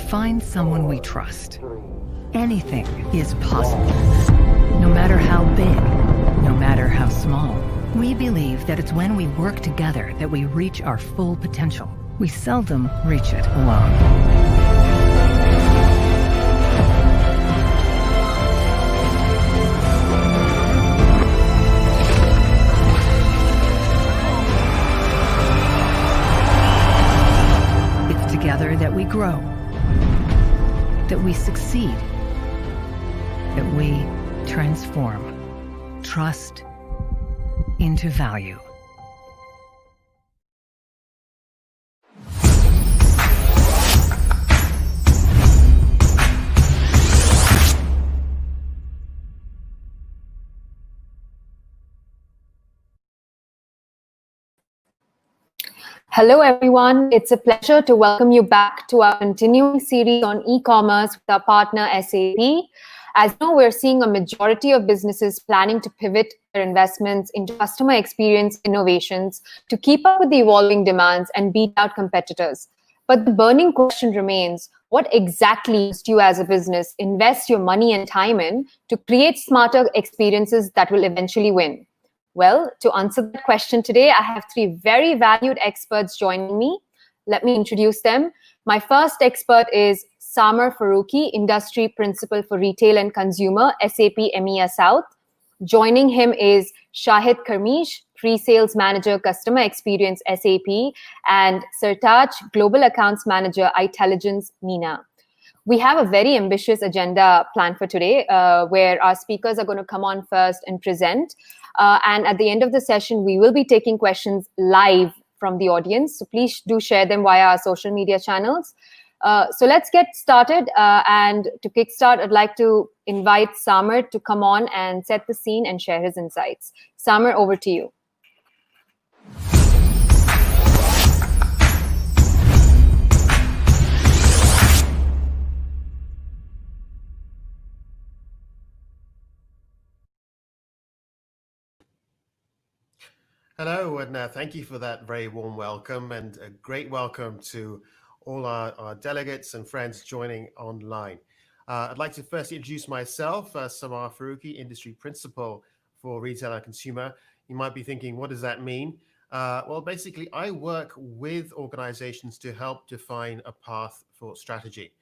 find someone we trust, anything is possible. No matter how big, no matter how small. We believe that it's when we work together that we reach our full potential. We seldom reach it alone. Together that we grow, that we succeed, that we transform trust into value. Hello, everyone. It's a pleasure to welcome you back to our continuing series on e-commerce with our partner, SAP. As you know, we're seeing a majority of businesses planning to pivot their investments into customer experience innovations to keep up with the evolving demands and beat out competitors. But the burning question remains, what exactly must you as a business invest your money and time in to create smarter experiences that will eventually win? Well, to answer that question today, I have three very valued experts joining me. Let me introduce them. My first expert is Samer Faruqi, Industry Principal for Retail and Consumer, SAP EMEA South. Joining him is Shahid Karmish, Pre-Sales Manager, Customer Experience, SAP, and Sartaj, Global Accounts Manager, Intelligence, MENA. We have a very ambitious agenda planned for today, where our speakers are going to come on first and present. And at the end of the session, we will be taking questions live from the audience. So please do share them via our social media channels. So let's get started. And to kickstart, I'd like to invite Samer to come on and set the scene and share his insights. Samer, over to you. Hello, and thank you for that very warm welcome, and a great welcome to all our delegates and friends joining online. I'd like to first introduce myself, Samer Faruqi, Industry Principal for Retail and Consumer. You might be thinking, what does that mean? Well, basically, I work with organizations to help define a path for strategy.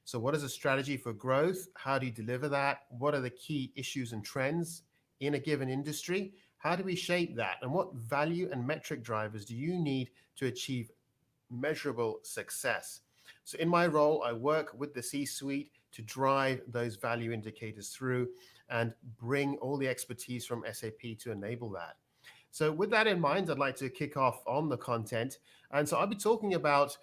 So what is a strategy for growth? How do you deliver that? What are the key issues and trends in a given industry? How do we shape that? And what value and metric drivers do you need to achieve measurable success? So in my role, I work with the C-suite to drive those value indicators through and bring all the expertise from SAP to enable that. So with that in mind, I'd like to kick off on the content. And so I'll be talking about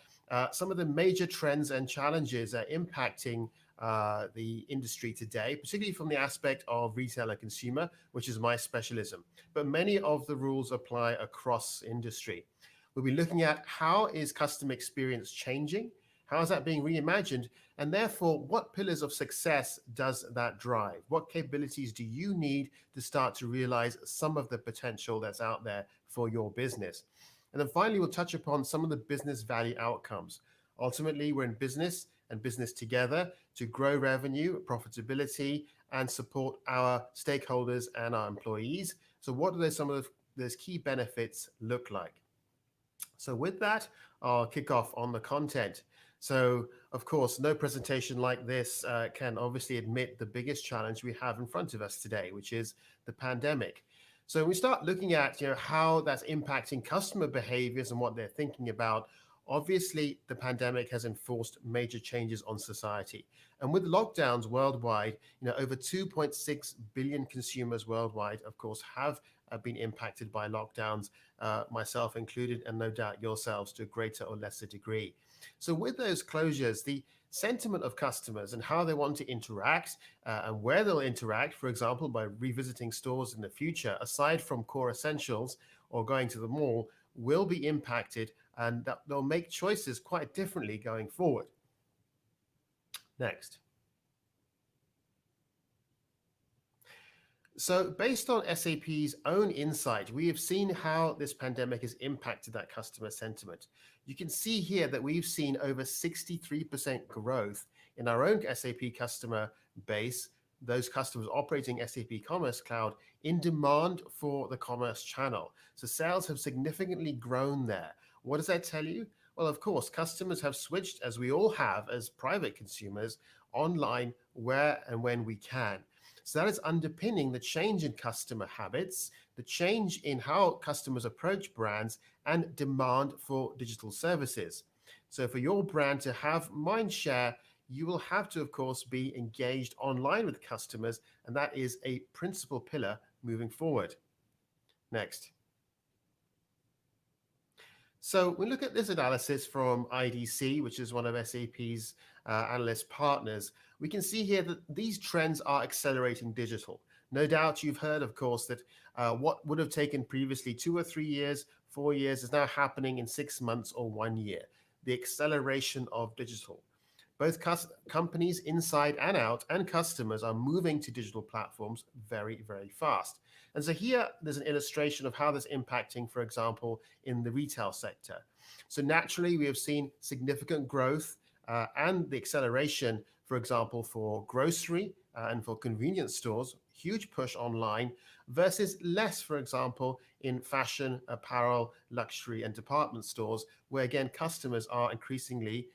some of the major trends and challenges impacting the industry today, particularly from the aspect of retail and consumer, which is my specialism. But many of the rules apply across industry. We'll be looking at how is customer experience changing, how is that being reimagined, and therefore what pillars of success does that drive? What capabilities do you need to start to realize some of the potential that's out there for your business? And then finally, we'll touch upon some of the business value outcomes. Ultimately, we're in business and business together to grow revenue, profitability, and support our stakeholders and our employees. So what do some of those key benefits look like? So with that, I'll kick off on the content. So of course, no presentation like this can obviously admit the biggest challenge we have in front of us today, which is the pandemic. So we start looking at how that's impacting customer behaviors and what they're thinking about. Obviously, the pandemic has enforced major changes on society. And with lockdowns worldwide, over 2.6 billion consumers worldwide, of course, have been impacted by lockdowns, myself included, and no doubt yourselves to a greater or lesser degree. So with those closures, the sentiment of customers and how they want to interact and where they'll interact, for example, by revisiting stores in the future, aside from core essentials or going to the mall, will be impacted, and that they'll make choices quite differently going forward. Next. So, based on SAP's own insight, we have seen how this pandemic has impacted that customer sentiment. You can see here that we've seen over 63% growth in our own SAP customer base, those customers operating SAP Commerce Cloud, in demand for the commerce channel. So, sales have significantly grown there. What does that tell you? Well, of course, customers have switched, as we all have as private consumers, online where and when we can. So that is underpinning the change in customer habits, the change in how customers approach brands, and demand for digital services. So for your brand to have mind share, you will have to, of course, be engaged online with customers, and that is a principal pillar moving forward. Next. So we look at this analysis from IDC, which is one of SAP's analyst partners. We can see here that these trends are accelerating digital. No doubt you've heard, of course, that what would have taken previously 2 or 3 years, 4 years is now happening in 6 months or 1 year. The acceleration of digital. Both companies inside and out and customers are moving to digital platforms very, very fast. And so here there's an illustration of how this is impacting, for example, in the retail sector. So naturally, we have seen significant growth and the acceleration, for example, for grocery and for convenience stores, huge push online versus less, for example, in fashion, apparel, luxury, and department stores, where again, customers are increasingly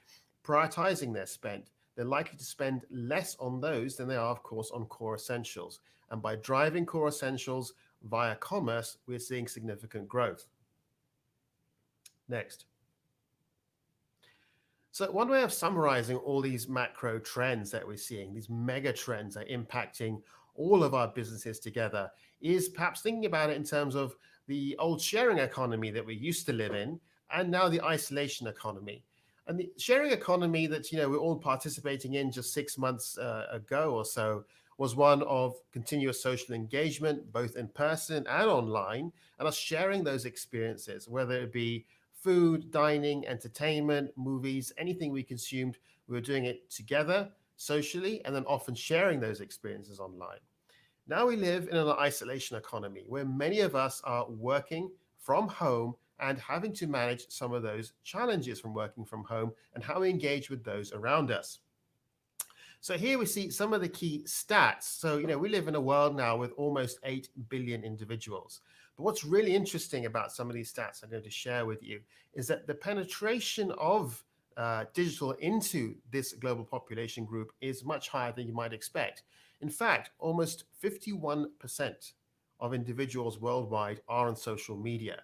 prioritizing their spend. They're likely to spend less on those than they are, of course, on core essentials. And by driving core essentials via commerce, we're seeing significant growth. Next. So one way of summarizing all these macro trends that we're seeing, these mega trends that are impacting all of our businesses together, is perhaps thinking about it in terms of the old sharing economy that we used to live in, and now the isolation economy. And the sharing economy that we're all participating in just 6 months ago or so was one of continuous social engagement, both in person and online, and us sharing those experiences, whether it be food, dining, entertainment, movies, anything we consumed, we were doing it together, socially, and then often sharing those experiences online. Now we live in an isolation economy where many of us are working from home and having to manage some of those challenges from working from home and how we engage with those around us. So here we see some of the key stats. So, we live in a world now with almost 8 billion individuals. But what's really interesting about some of these stats I'm going to share with you is that the penetration of digital into this global population group is much higher than you might expect. In fact, almost 51% of individuals worldwide are on social media.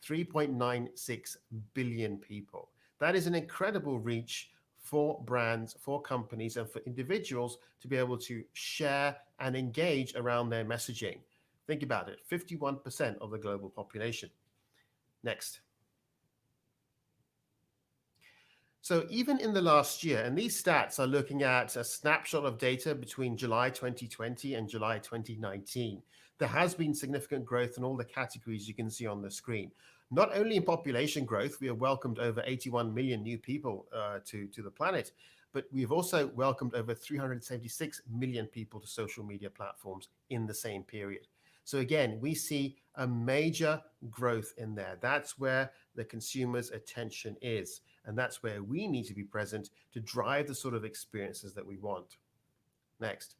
3.96 billion people. That is an incredible reach for brands, for companies, and for individuals to be able to share and engage around their messaging. Think about it, 51% of the global population. Next. So even in the last year, and these stats are looking at a snapshot of data between July 2020 and July 2019, there has been significant growth in all the categories you can see on the screen. Not only in population growth, we have welcomed over 81 million new people to the planet, but we've also welcomed over 376 million people to social media platforms in the same period. So again, we see a major growth in there. That's where the consumer's attention is. And that's where we need to be present to drive the sort of experiences that we want. Next.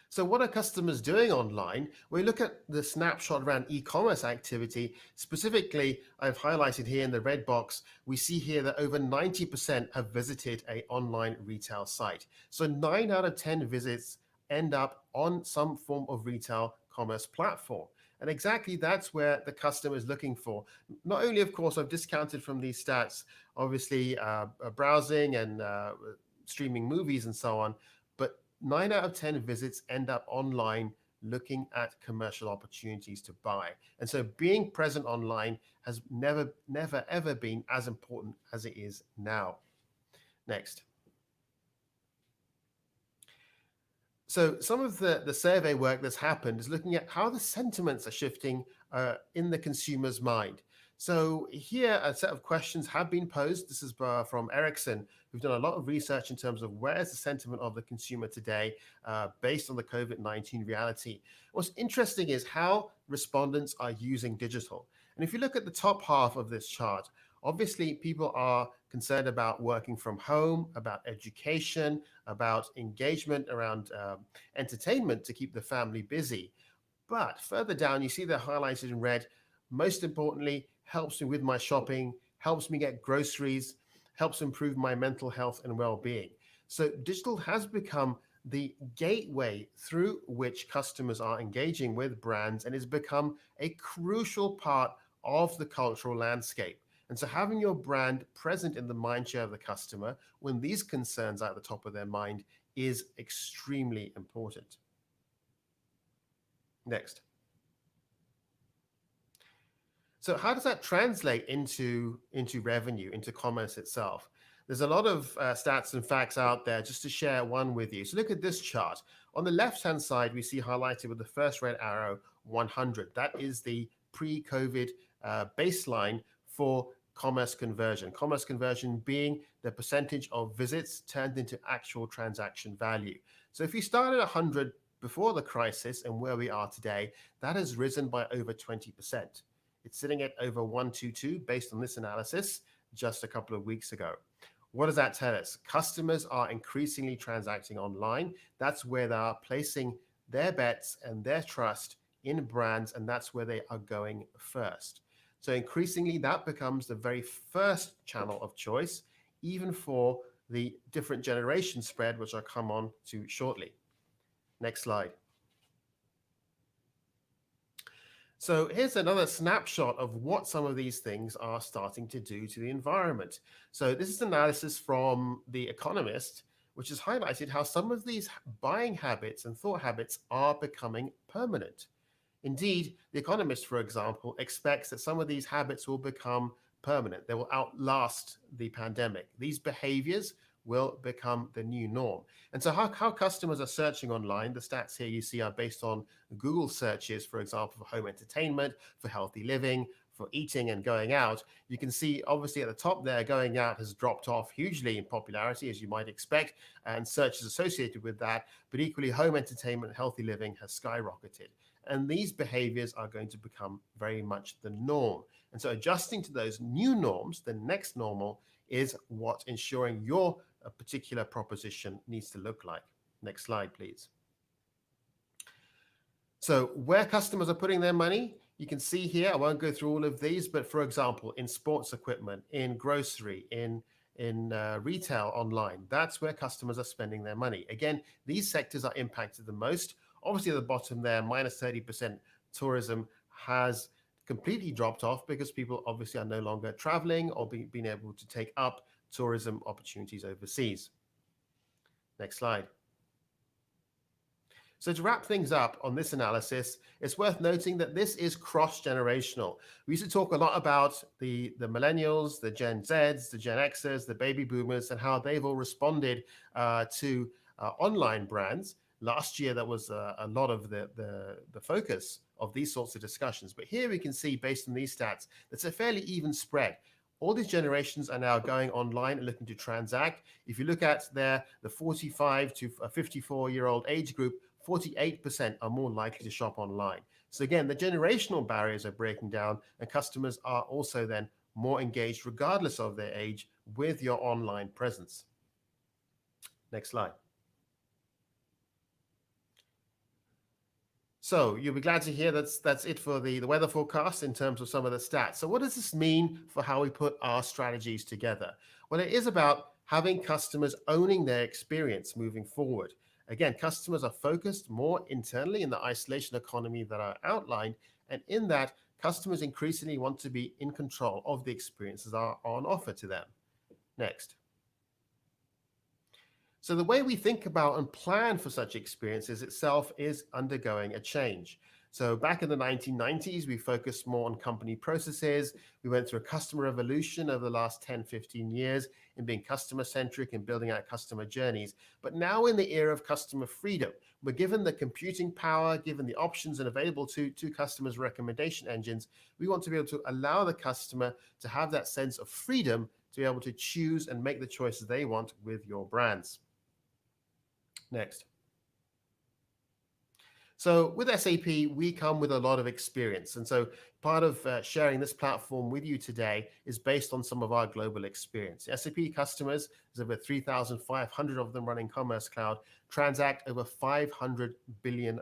So what are customers doing online? We look at the snapshot around e-commerce activity. Specifically, I've highlighted here in the red box, we see here that over 90% have visited an online retail site. So 9 out of 10 visits end up on some form of retail commerce platform. And exactly that's where the customer is looking for. Not only, of course, I've discounted from these stats, obviously browsing and streaming movies and so on, but 9 out of 10 visits end up online looking at commercial opportunities to buy. And so being present online has never, ever been as important as it is now. Next. So some of the survey work that's happened is looking at how the sentiments are shifting in the consumer's mind. So here, a set of questions have been posed. This is from Ericsson, who've done a lot of research in terms of where's the sentiment of the consumer today based on the COVID-19 reality. What's interesting is how respondents are using digital. And if you look at the top half of this chart, obviously people are concerned about working from home, about education, about engagement around entertainment to keep the family busy. But further down, you see they're highlighted in red. Most importantly, helps me with my shopping, helps me get groceries, helps improve my mental health and well-being. So digital has become the gateway through which customers are engaging with brands and has become a crucial part of the cultural landscape. And so having your brand present in the mindshare of the customer when these concerns are at the top of their mind is extremely important. Next. So how does that translate into revenue, into commerce itself? There's a lot of stats and facts out there. Just to share one with you. So look at this chart. On the left-hand side, we see highlighted with the first red arrow, 100. That is the pre-COVID baseline for commerce conversion. Commerce conversion being the percentage of visits turned into actual transaction value. So if you start at 100 before the crisis and where we are today, that has risen by over 20%. It's sitting at over 122 based on this analysis just a couple of weeks ago. What does that tell us? Customers are increasingly transacting online. That's where they are placing their bets and their trust in brands, and that's where they are going first. So increasingly, that becomes the very first channel of choice, even for the different generation spread, which I'll come on to shortly. Next slide. So here's another snapshot of what some of these things are starting to do to the environment. So this is analysis from The Economist, which has highlighted how some of these buying habits and thought habits are becoming permanent. Indeed, The Economist, for example, expects that some of these habits will become permanent. They will outlast the pandemic. These behaviors will become the new norm. And so how customers are searching online, the stats here you see are based on Google searches, for example, for home entertainment, for healthy living, for eating and going out. You can see obviously at the top there, going out has dropped off hugely in popularity, as you might expect, and searches associated with that, but equally home entertainment and healthy living has skyrocketed. And these behaviors are going to become very much the norm. And so adjusting to those new norms, the next normal, is what ensuring your particular proposition needs to look like. Next slide, please. So where customers are putting their money, you can see here, I won't go through all of these, but for example, in sports equipment, in grocery, in retail online, that's where customers are spending their money. Again, these sectors are impacted the most. Obviously at the bottom there, minus 30% tourism has completely dropped off because people obviously are no longer traveling or being able to take up tourism opportunities overseas. Next slide. So to wrap things up on this analysis, it's worth noting that this is cross-generational. We used to talk a lot about the millennials, the Gen Zs, the Gen Xers, the baby boomers, and how they've all responded to online brands. Last year, that was a lot of the focus of these sorts of discussions. But here we can see, based on these stats, that's a fairly even spread. All these generations are now going online and looking to transact. If you look at the 45 to 54-year-old age group, 48% are more likely to shop online. So again, the generational barriers are breaking down, and customers are also then more engaged, regardless of their age, with your online presence. Next slide. So you'll be glad to hear that's it for the weather forecast in terms of some of the stats. So what does this mean for how we put our strategies together? Well, it is about having customers owning their experience moving forward. Again, customers are focused more internally in the isolation economy that I outlined. And in that, customers increasingly want to be in control of the experiences that are on offer to them. Next. So the way we think about and plan for such experiences itself is undergoing a change. So back in the 1990s, we focused more on company processes. We went through a customer revolution over the last 10, 15 years in being customer-centric and building out customer journeys. But now in the era of customer freedom, we're given the computing power, given the options and available to customers' recommendation engines, we want to be able to allow the customer to have that sense of freedom to be able to choose and make the choices they want with your brands. Next. So with SAP, we come with a lot of experience. And so part of sharing this platform with you today is based on some of our global experience. SAP customers, there's over 3,500 of them running Commerce Cloud, transact over $500 billion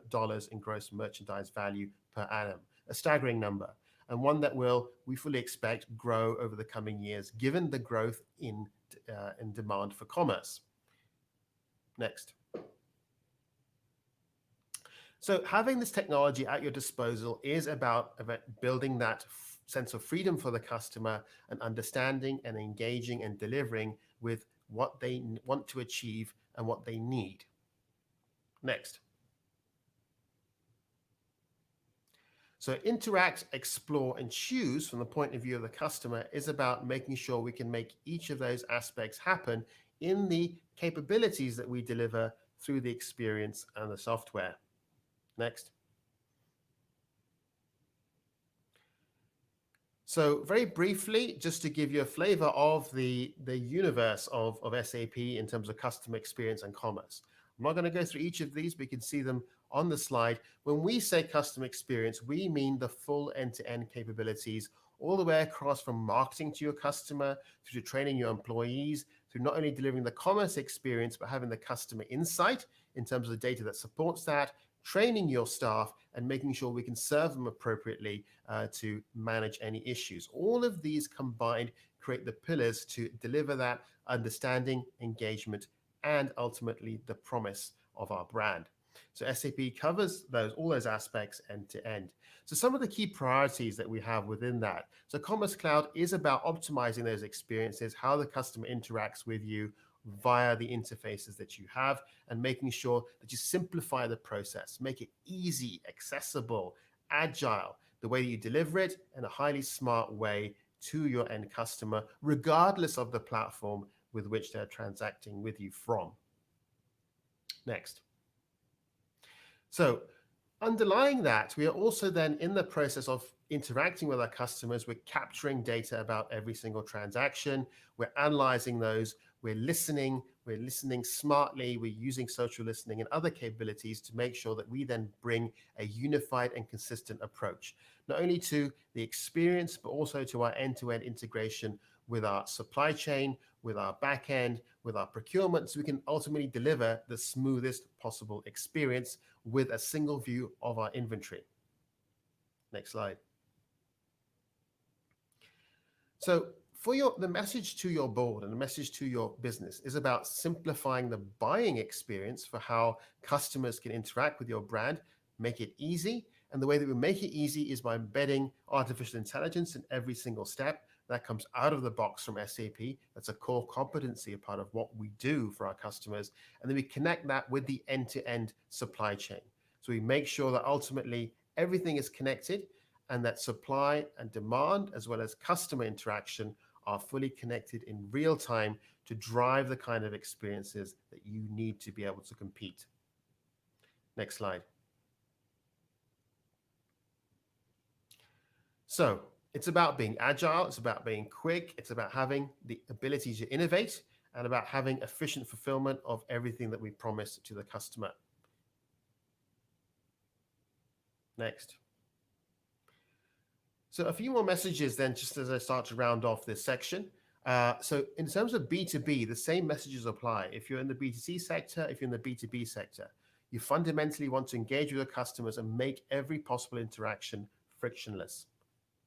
in gross merchandise value per annum, a staggering number, and one that will, we fully expect, grow over the coming years, given the growth in demand for commerce. Next. So having this technology at your disposal is about building that sense of freedom for the customer and understanding and engaging and delivering with what they want to achieve and what they need. Next. So interact, explore, and choose from the point of view of the customer is about making sure we can make each of those aspects happen in the capabilities that we deliver through the experience and the software. Next. So very briefly, just to give you a flavor of the universe of SAP in terms of customer experience and commerce. I'm not going to go through each of these, but you can see them on the slide. When we say customer experience, we mean the full end-to-end capabilities, all the way across from marketing to your customer, through to training your employees, through not only delivering the commerce experience, but having the customer insight in terms of the data that supports that, training your staff, and making sure we can serve them appropriately to manage any issues. All of these combined create the pillars to deliver that understanding, engagement, and ultimately the promise of our brand. So SAP covers all those aspects end to end. So some of the key priorities that we have within that. So Commerce Cloud is about optimizing those experiences, how the customer interacts with you via the interfaces that you have, and making sure that you simplify the process, make it easy, accessible, agile, the way that you deliver it in a highly smart way to your end customer, regardless of the platform with which they're transacting with you from. Next. So underlying that, we are also then in the process of interacting with our customers. We're capturing data about every single transaction. We're analyzing those. We're listening smartly. We're using social listening and other capabilities to make sure that we then bring a unified and consistent approach, not only to the experience, but also to our end-to-end integration with our supply chain, with our back end, with our procurement, so we can ultimately deliver the smoothest possible experience with a single view of our inventory. Next slide. So for the message to your board and the message to your business is about simplifying the buying experience for how customers can interact with your brand, make it easy. And the way that we make it easy is by embedding artificial intelligence in every single step. That comes out of the box from SAP. That's a core competency, a part of what we do for our customers. And then we connect that with the end-to-end supply chain. So we make sure that ultimately everything is connected and that supply and demand, as well as customer interaction, are fully connected in real time to drive the kind of experiences that you need to be able to compete. Next slide. So it's about being agile, it's about being quick, it's about having the ability to innovate, and about having efficient fulfillment of everything that we promise to the customer. Next. So a few more messages then, just as I start to round off this section. So in terms of B2B, the same messages apply. If you're in the B2C sector, if you're in the B2B sector, you fundamentally want to engage with your customers and make every possible interaction frictionless.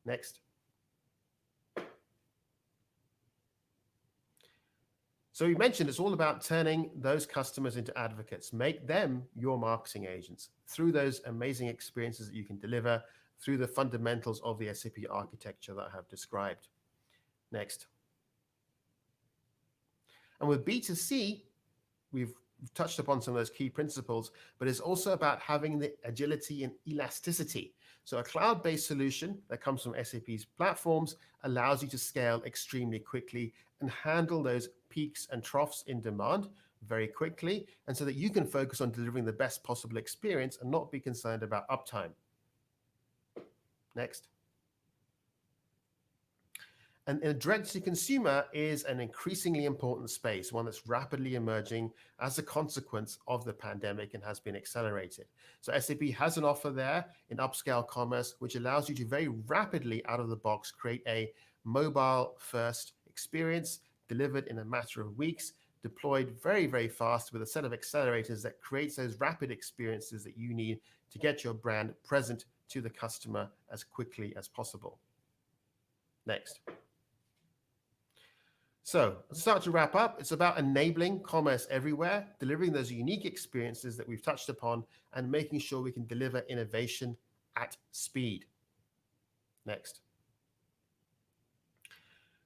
Next. So we mentioned it's all about turning those customers into advocates. Make them your marketing agents through those amazing experiences that you can deliver through the fundamentals of the SAP architecture that I have described. Next. And with B2C, we've we've touched upon some of those key principles, but it's also about having the agility and elasticity. So a cloud-based solution that comes from SAP's platforms allows you to scale extremely quickly and handle those peaks and troughs in demand very quickly, and so that you can focus on delivering the best possible experience and not be concerned about uptime. Next. And direct-to-consumer is an increasingly important space, one that's rapidly emerging as a consequence of the pandemic and has been accelerated. So SAP has an offer there in upscale commerce, which allows you to very rapidly, out of the box, create a mobile-first experience delivered in a matter of weeks, deployed very, very fast with a set of accelerators that creates those rapid experiences that you need to get your brand present to the customer as quickly as possible. Next. So let's start to wrap up. It's about enabling commerce everywhere, delivering those unique experiences that we've touched upon, and making sure we can deliver innovation at speed. Next.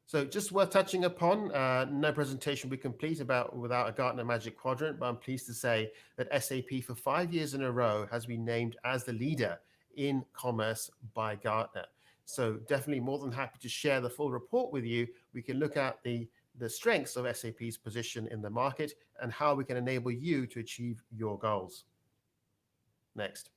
So just worth touching upon, no presentation will be complete without a Gartner Magic Quadrant, but I'm pleased to say that SAP for 5 years in a row has been named as the leader in commerce by Gartner. So definitely more than happy to share the full report with you. We can look at the strengths of SAP's position in the market and how we can enable you to achieve your goals. Next.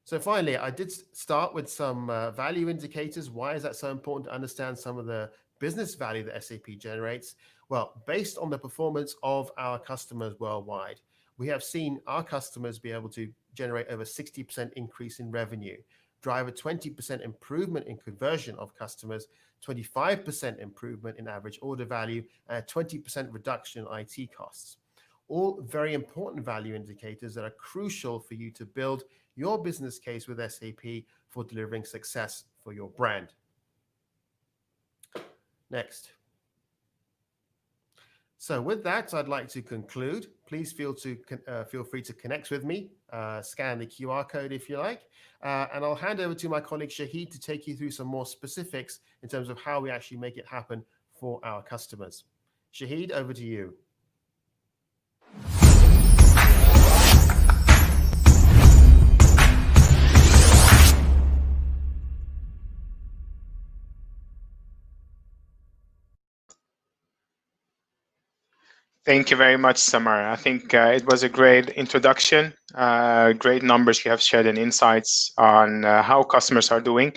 So finally, I did start with some value indicators. Why is that so important to understand some of the business value that SAP generates? Well, based on the performance of our customers worldwide, we have seen our customers be able to generate over 60% increase in revenue, drive a 20% improvement in conversion of customers, 25% improvement in average order value, and a 20% reduction in IT costs. All very important value indicators that are crucial for you to build your business case with SAP for delivering success for your brand. Next. So with that, I'd like to conclude. Please feel free to connect with me, scan the QR code if you like, and I'll hand over to my colleague Shahid to take you through some more specifics in terms of how we actually make it happen for our customers. Shahid, over to you. Thank you very much, Samar. I think it was a great introduction, great numbers you have shared and insights on how customers are doing.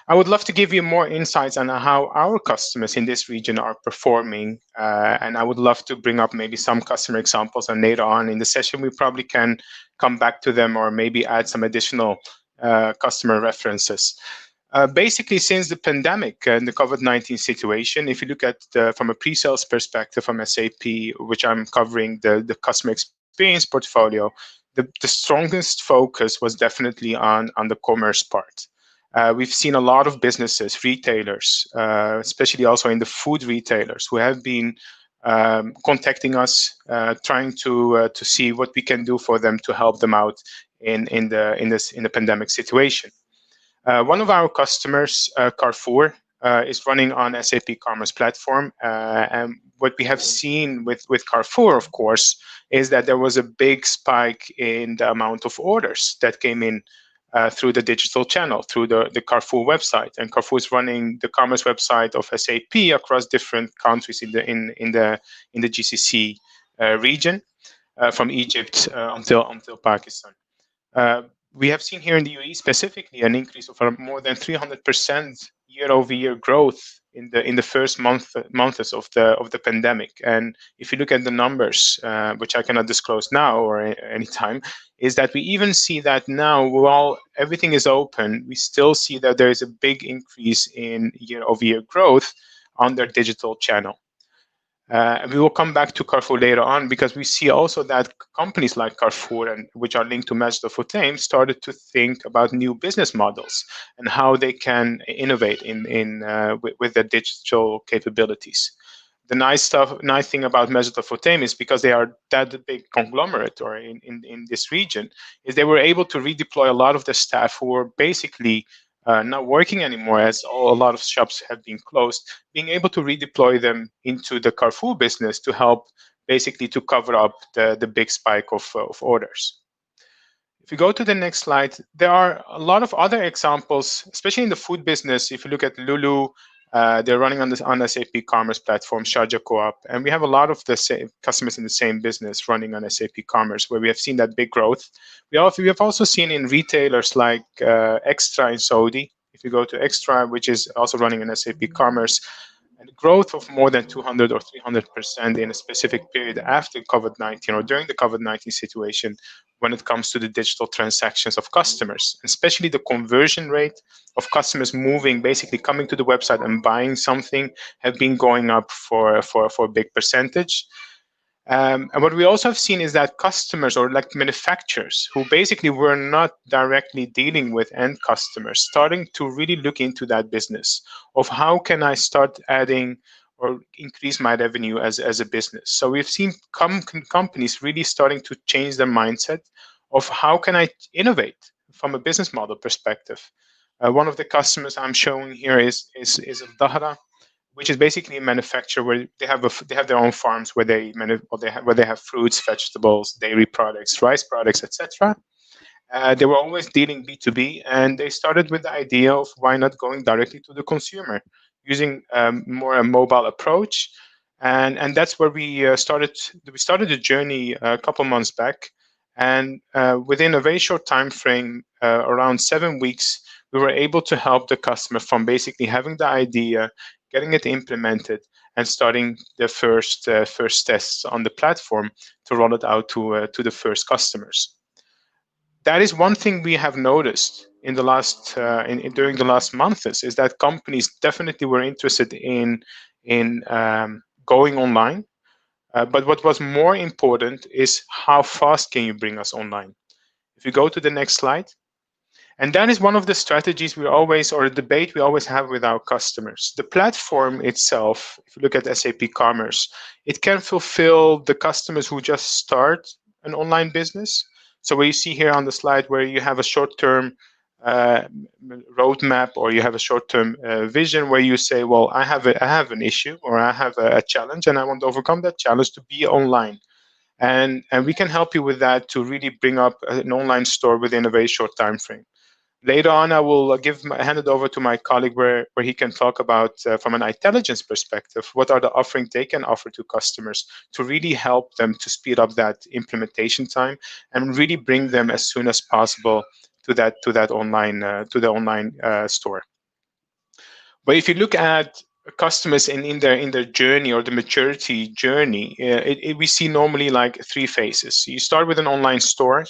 I would love to give you more insights on how our customers in this region are performing. And I would love to bring up maybe some customer examples, and later on in the session, we probably can come back to them or maybe add some additional customer references. Basically, since the pandemic and the COVID-19 situation, if you look at from a pre-sales perspective from SAP, which I'm covering the customer experience portfolio, the strongest focus was definitely on the commerce part. We've seen a lot of businesses, retailers, especially also in the food retailers, who have been contacting us, trying to see what we can do for them to help them out in the pandemic situation. One of our customers, Carrefour, is running on SAP Commerce Platform. And what we have seen with Carrefour, of course, is that there was a big spike in the amount of orders that came in through the digital channel, through the Carrefour website. And Carrefour is running the commerce website of SAP across different countries in the GCC region, from Egypt until Pakistan. We have seen here in the UAE specifically an increase of more than 300% year-over-year growth in the first months of the pandemic. And if you look at the numbers, which I cannot disclose now or anytime, is that we even see that now, while everything is open, we still see that there is a big increase in year-over-year growth on their digital channel. We will come back to Carrefour later on, because we see also that companies like Carrefour, and which are linked to Majid Al Futtaim, started to think about new business models and how they can innovate with their digital capabilities. The nice thing about Majid Al Futtaim is, because they are that big conglomerate or in this region, is they were able to redeploy a lot of the staff who were basically not working anymore, as a lot of shops have been closed, being able to redeploy them into the Carrefour business to help basically to cover up the big spike of orders. If you go to the next slide, there are a lot of other examples, especially in the food business. If you look at Lulu, they're running on SAP Commerce platform, Sharjah Co-op, and we have a lot of the same customers in the same business running on SAP Commerce, where we have seen that big growth. We have also seen in retailers like Extra in Saudi. If you go to Extra, which is also running on SAP Commerce, and growth of more than 200 or 300% in a specific period after COVID-19 or during the COVID-19 situation when it comes to the digital transactions of customers, especially the conversion rate of customers moving, basically coming to the website and buying something, have been going up for a big percentage. And what we also have seen is that customers or like manufacturers who basically were not directly dealing with end customers, starting to really look into that business of how can I start adding or increase my revenue as a business. So we've seen companies really starting to change their mindset of how can I innovate from a business model perspective. One of the customers I'm showing here is Dahra, which is basically a manufacturer where they have their own farms where they have fruits, vegetables, dairy products, rice products, etc. They were always dealing B2B, and they started with the idea of why not going directly to the consumer, using more a mobile approach, and that's where we started. We started a journey a couple months back, and within a very short time frame, around 7 weeks, we were able to help the customer from basically having the idea, getting it implemented, and starting the first tests on the platform to roll it out to the first customers. That is one thing we have noticed in the last during the last months is that companies definitely were interested in going online. But what was more important is how fast can you bring us online? If you go to the next slide. And that is one of the strategies we always, or a debate we always have with our customers. The platform itself, if you look at SAP Commerce, it can fulfill the customers who just start an online business. So where you see here on the slide where you have a short-term roadmap or you have a short-term vision where you say, well, I have an issue or I have a challenge and I want to overcome that challenge to be online. And we can help you with that to really bring up an online store within a very short time frame. Later on, I will hand it over to my colleague where he can talk about, from an intelligence perspective, what are the offerings they can offer to customers to really help them to speed up that implementation time and really bring them as soon as possible to that online store. But if you look at customers in their journey or the maturity journey, we see normally like 3 phases. You start with an online store.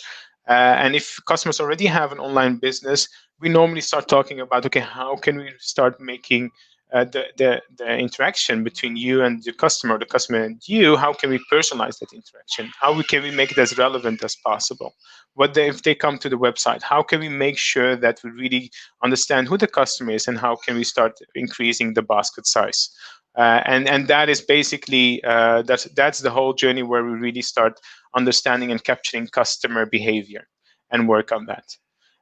And if customers already have an online business, we normally start talking about, okay, how can we start making the interaction between you and the customer and you, how can we personalize that interaction? Can we make it as relevant as possible? If they come to the website, how can we make sure that we really understand who the customer is and how can we start increasing the basket size? And that is basically, that's the whole journey where we really start understanding and capturing customer behavior and work on that.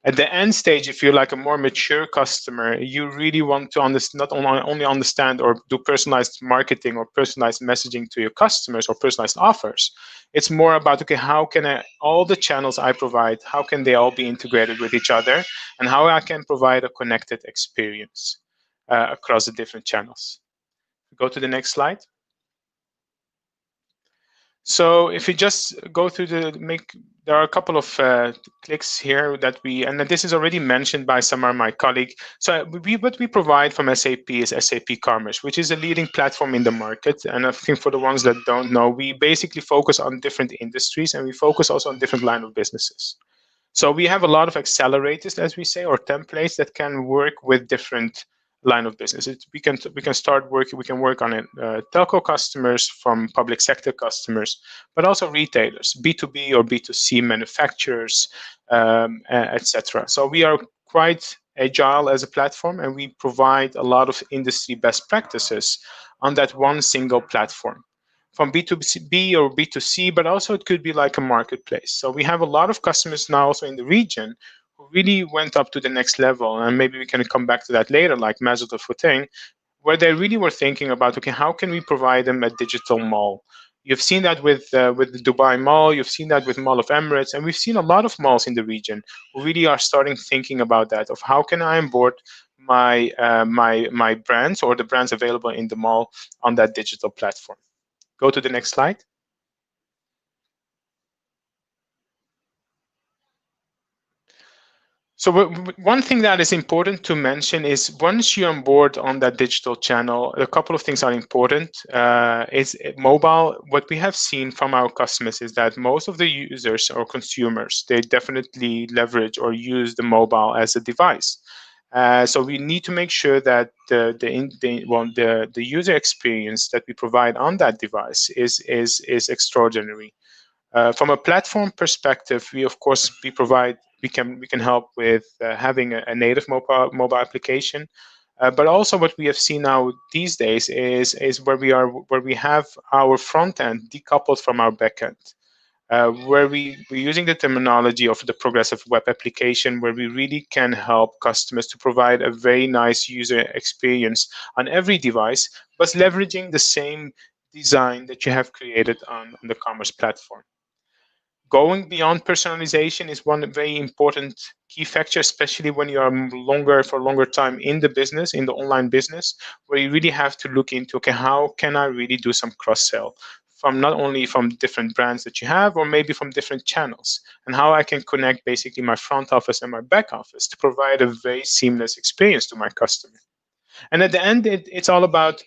At the end stage, if you're like a more mature customer, you really want to not only understand or do personalized marketing or personalized messaging to your customers or personalized offers. It's more about, okay, how can all the channels I provide, how can they all be integrated with each other, and how I can provide a connected experience across the different channels. Go to the next slide. So if you just go through there are a couple of clicks here and this is already mentioned by Samar, my colleague. So what we provide from SAP is SAP Commerce, which is a leading platform in the market. And I think for the ones that don't know, we basically focus on different industries and we focus also on different line of businesses. So we have a lot of accelerators, as we say, or templates that can work with different line of business. We can start working. We can work on it. Telco customers, from public sector customers, but also retailers, B2B or B2C manufacturers, etc. So we are quite agile as a platform, and we provide a lot of industry best practices on that one single platform, from B2B or B2C, but also it could be like a marketplace. So we have a lot of customers now also in the region who really went up to the next level, and maybe we can come back to that later, like Mazda Footing, where they really were thinking about, okay, how can we provide them a digital mall? You've seen that with the Dubai Mall, you've seen that with Mall of Emirates, and we've seen a lot of malls in the region who really are starting thinking about that, of how can I onboard my brands or the brands available in the mall on that digital platform. Go to the next slide. So one thing that is important to mention is once you're on board on that digital channel, a couple of things are important. Is mobile. What we have seen from our customers is that most of the users or consumers, they definitely leverage or use the mobile as a device. So we need to make sure that the user experience that we provide on that device is extraordinary. From a platform perspective, we of course we can help with having a native mobile application, but also what we have seen now these days is where we have our front end decoupled from our back end. Where we're using the terminology of the progressive web application, where we really can help customers to provide a very nice user experience on every device, but leveraging the same design that you have created on the commerce platform. Going beyond personalization is one very important key factor, especially when you are longer time in the business, in the online business, where you really have to look into, okay, how can I really do some cross sell from not only from different brands that you have, or maybe from different channels, and how I can connect basically my front office and my back office to provide a very seamless experience to my customer. And at the end, it's all about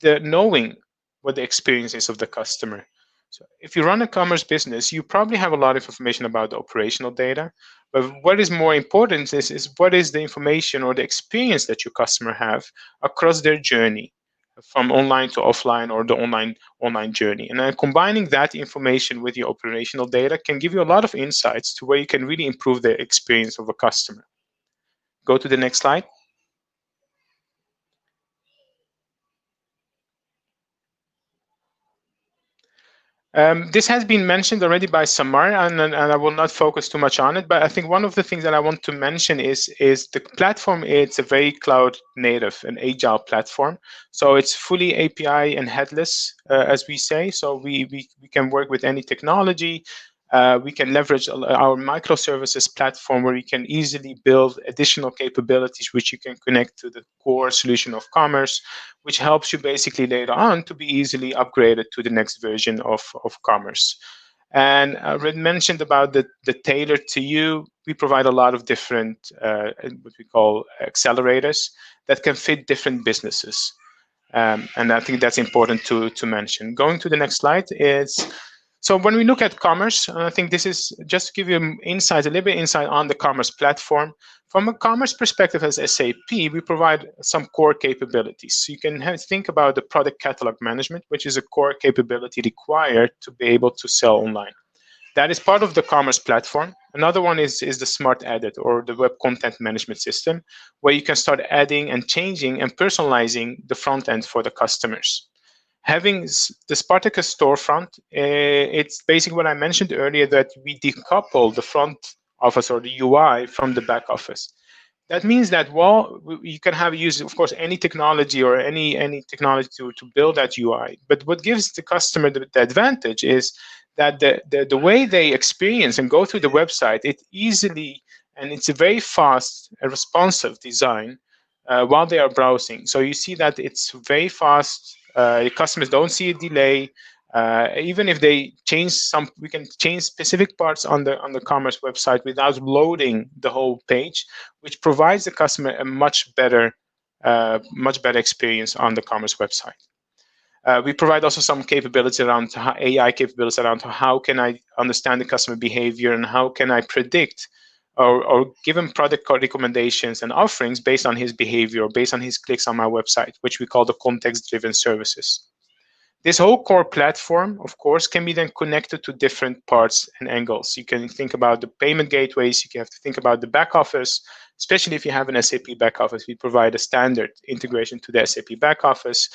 the knowing what the experience is of the customer. So if you run a commerce business, you probably have a lot of information about the operational data. But what is more important is what is the information or the experience that your customer have across their journey from online to offline, or the online journey. And then combining that information with your operational data can give you a lot of insights to where you can really improve the experience of a customer. Go to the next slide. This has been mentioned already by Samar, and I will not focus too much on it. But I think one of the things that I want to mention is the platform. It's a very cloud native and agile platform. So it's fully API and headless, as we say. So we can work with any technology. We can leverage our microservices platform, where you can easily build additional capabilities which you can connect to the core solution of commerce, which helps you basically later on to be easily upgraded to the next version of commerce. And I already mentioned about the tailored to you. We provide a lot of different what we call accelerators that can fit different businesses. And I think that's important to mention. Going to the next slide is, so when we look at commerce, and I think this is just to give you insight, a little bit insight on the commerce platform. From a commerce perspective as SAP, we provide some core capabilities. So you can think about the product catalog management, which is a core capability required to be able to sell online. That is part of the commerce platform. Another one is the smart edit, or the web content management system, where you can start adding and changing and personalizing the front end for the customers. Having the Spartacus storefront, it's basically what I mentioned earlier, that we decouple the front office or the UI from the back office. That means that, well, you can use, of course, any technology or any technology to build that UI. But what gives the customer the advantage is that the way they experience and go through the website, it easily, and it's a very fast and responsive design while they are browsing. So you see that it's very fast. Customers don't see a delay. Even if they change we can change specific parts on the commerce website without loading the whole page, which provides the customer a much better experience on the commerce website. We provide also some capability around AI capabilities around how can I understand the customer behavior, and how can I predict or give him product recommendations and offerings based on his behavior, or based on his clicks on my website, which we call the context-driven services. This whole core platform, of course, can be then connected to different parts and angles. You can think about the payment gateways. You have to think about the back office, especially if you have an SAP back office. We provide a standard integration to the SAP back office,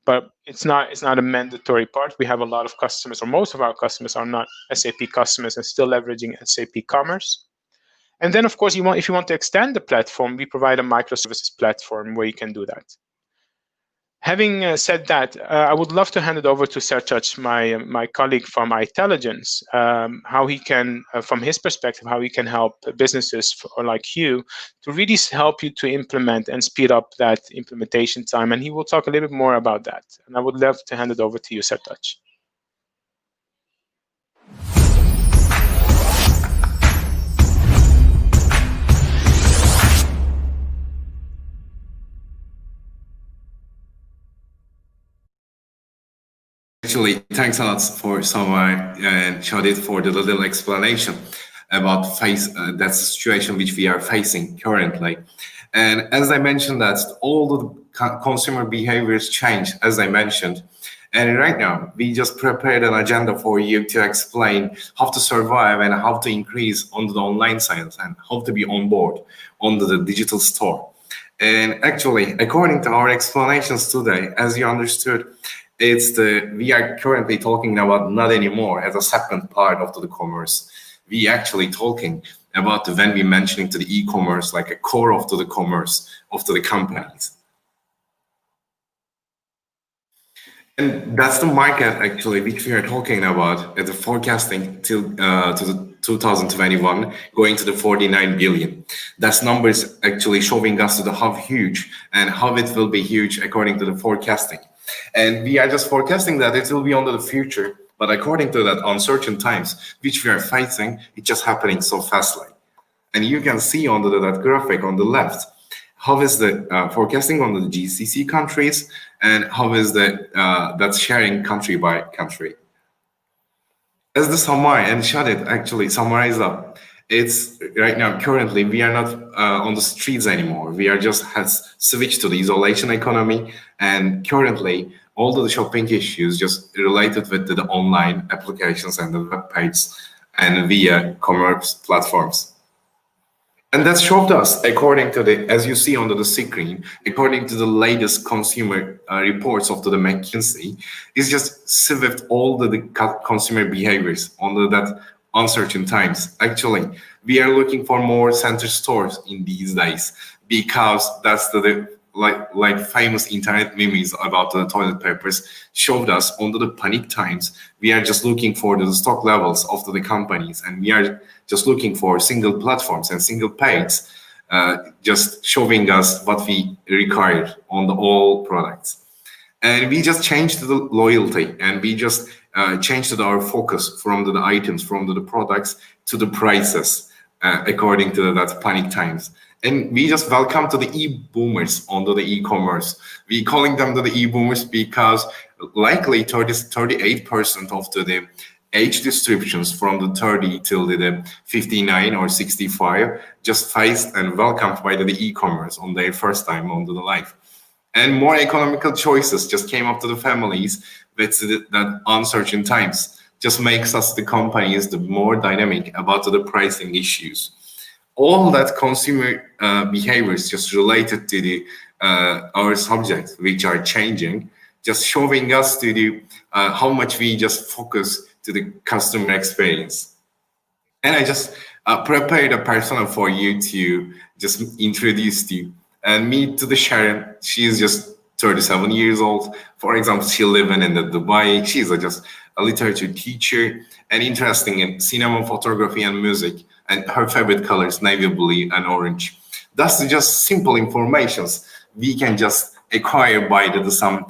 but it's not a mandatory part. We have a lot of customers, or most of our customers are not SAP customers and still leveraging SAP Commerce. And then, of course, if you want to extend the platform, we provide a microservices platform where you can do that. Having said that, I would love to hand it over to Sertac, my colleague from iTelligence, how he can, from his perspective, how he can help businesses like you to really help you to implement and speed up that implementation time. And he will talk a little bit more about that. And I would love to hand it over to you, Sertac. Actually, thanks a lot for Samar and Shadid for the little explanation about that situation which we are facing currently. And as I mentioned, that all the consumer behaviors change, as I mentioned. And right now, we just prepared an agenda for you to explain how to survive and how to increase on the online sales and how to be on board on the digital store. And actually, according to our explanations today, as you understood, we are currently talking about not anymore as a second part of the commerce. We actually talking about when we mentioning to the e-commerce like a core of the commerce of the companies. And that's the market actually which we are talking about at the forecasting till to the 2021 going to the 49 billion. That's numbers actually showing us to the how huge and how it will be huge according to the forecasting. And we are just forecasting that it will be under the future, but according to that uncertain times which we are facing, it's just happening so fastly. And you can see on that graphic on the left, how is the forecasting on the GCC countries and how is that's sharing country by country. As the summary and Shadid actually summarize up, it's right now currently we are not on the streets anymore. We are just has switched to the isolation economy, and currently all the shopping issues just related with the online applications and the web pages and via commerce platforms. And that showed us, according to as you see on the screen, according to the latest consumer reports of the McKinsey, is just swift all the consumer behaviors on that uncertain times. Actually, we are looking for more center stores in these days because that's the like famous internet memes about the toilet papers showed us under the panic times. We are just looking for the stock levels of the companies, and we are just looking for single platforms and single pages, just showing us what we required on all products. And we just changed the loyalty, and we just changed our focus from the items, from the products to the prices, according to that panic times. And we just welcome to the e-boomers onto the e-commerce. We calling them the e-boomers because likely 38% of the age descriptions from the 30 till the 59 or 65 just faced and welcomed by the e-commerce on their first time onto the life. And more economical choices just came up to the families with that uncertain times. Just makes us the companies the more dynamic about the pricing issues. All that consumer behaviors just related to the our subjects which are changing, just showing us to the how much we just focus to the customer experience. And I just prepared a persona for you to just introduce to you and meet to the Sharon. She is just 37 years old. For example, she living in the Dubai. She's just a literature teacher and interesting in cinema, photography, and music. And her favorite colors, navy blue and orange. That's just simple informations we can just acquire by some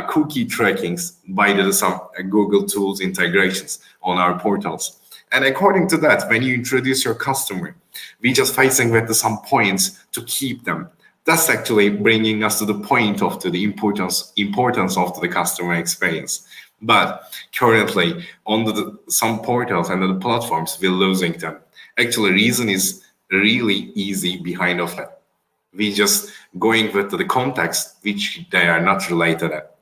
cookie trackings, by some Google tools integrations on our portals. And according to that, when you introduce your customer, we just facing with some points to keep them. That's actually bringing us to the point of the importance of the customer experience. But currently, on some portals and the platforms, we're losing them. Actually, reason is really easy behind of that. We just going with the context which they are not related at.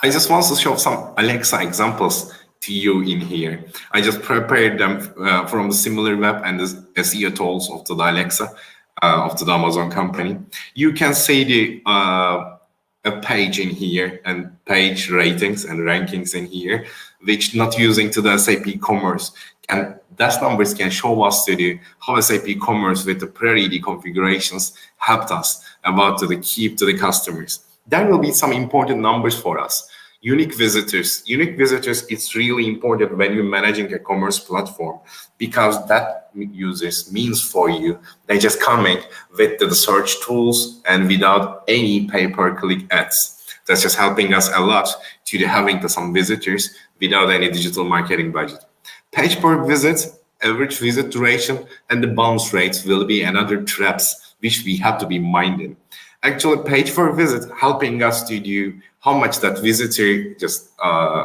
I just want to show some Alexa examples to you in here. I just prepared them from the similar web and the SEO tools of the Alexa of the Amazon company. You can see a page in here and page ratings and rankings in here, which not using to the SAP commerce And those numbers can show us to the how SAP Commerce with the pre-ready configurations helped us about to the keep to the customers. There will be some important numbers for us. Unique visitors. Unique visitors, it's really important when you're managing a commerce platform, because that users means for you, they just coming with the search tools and without any pay-per-click ads. That's just helping us a lot to having some visitors without any digital marketing budget. Page per visit, average visit duration, and the bounce rates will be another traps which we have to be minded. Actually, page per visit helping us to do how much that visitor just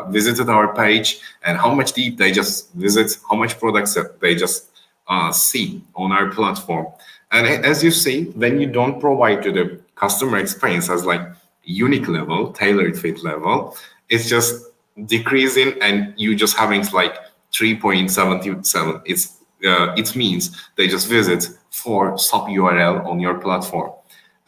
visited our page and how much deep they just visit, how much products that they just see on our platform. And as you see, when you don't provide to the customer experience as like unique level, tailored fit level, it's just decreasing and you just having like 3.77. It means they just visit for sub URL on your platform.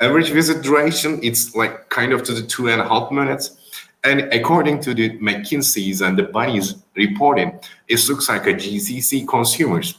Average visit duration, it's like kind of to the 2.5 minutes. And according to the McKinsey's and the Bunny's reporting, it looks like a GCC consumers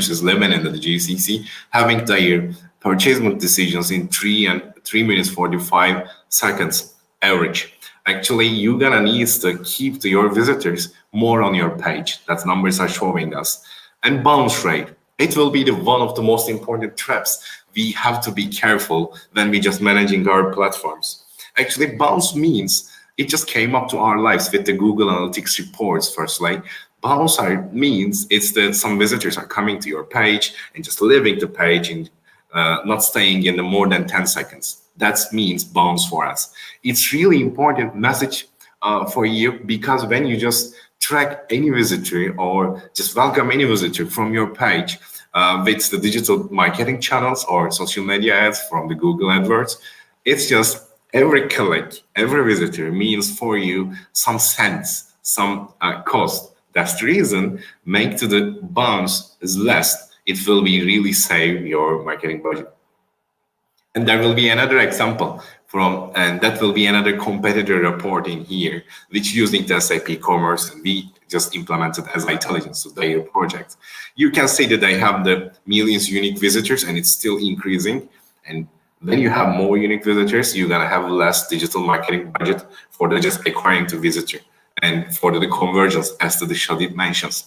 is living in the GCC, having their purchasement decisions in 3 minutes 45 seconds average. Actually, you're gonna need to keep your visitors more on your page. That numbers are showing us. And bounce rate, it will be one of the most important traps. We have to be careful when we just managing our platforms. Actually, bounce means it just came up to our lives with the Google Analytics reports firstly. Bounce means it's that some visitors are coming to your page and just leaving the page and not staying in the more than 10 seconds. That means bounce for us. It's really important message for you, because when you just track any visitor or just welcome any visitor from your page with the digital marketing channels or social media ads from the Google AdWords, it's just every click, every visitor means for you some cents, some cost. That's the reason make to the bounce is less. It will be really save your marketing budget. And there will be another example and that will be another competitor reporting here, which using the SAP Commerce, and we just implemented as intelligence to their project. You can see that they have the millions unique visitors and it's still increasing. And when you have more unique visitors, you're gonna have less digital marketing budget for the just acquiring to visitor and for the conversions, as the Shadid mentions.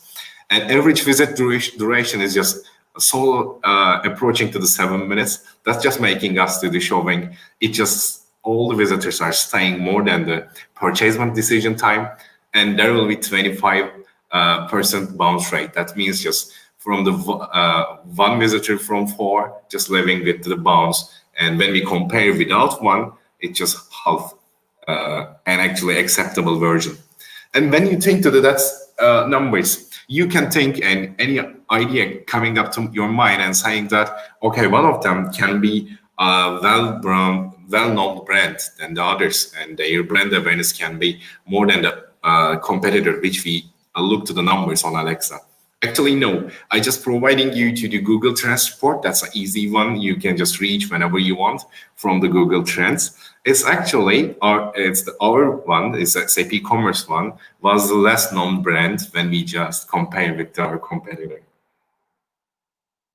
And average visit duration is just so approaching to the 7 minutes. That's just making us to the showing. It just all the visitors are staying more than the purchasement decision time, and there will be 25% bounce rate. That means just from the one visitor from 4 just living with the bounce, and when we compare without one, it's just half an actually acceptable version. And when you think to that's numbers, you can think and any idea coming up to your mind and saying that, okay, one of them can be a well-known brand than the others, and their brand awareness can be more than the competitor, which we look to the numbers on Alexa. Actually, no, I just providing you to the Google Trends report. That's an easy one. You can just reach whenever you want from the Google Trends. It's actually our one, it's SAP Commerce one, was the less known brand when we just compare with our competitor.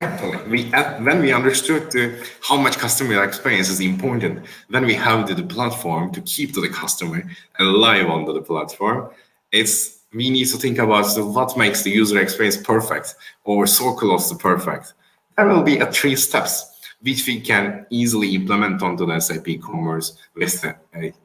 When we understood how much customer experience is important, when we have the platform to keep the customer alive on the platform, we need to think about what makes the user experience perfect or so close to perfect. There will be 3 steps which we can easily implement onto the SAP Commerce with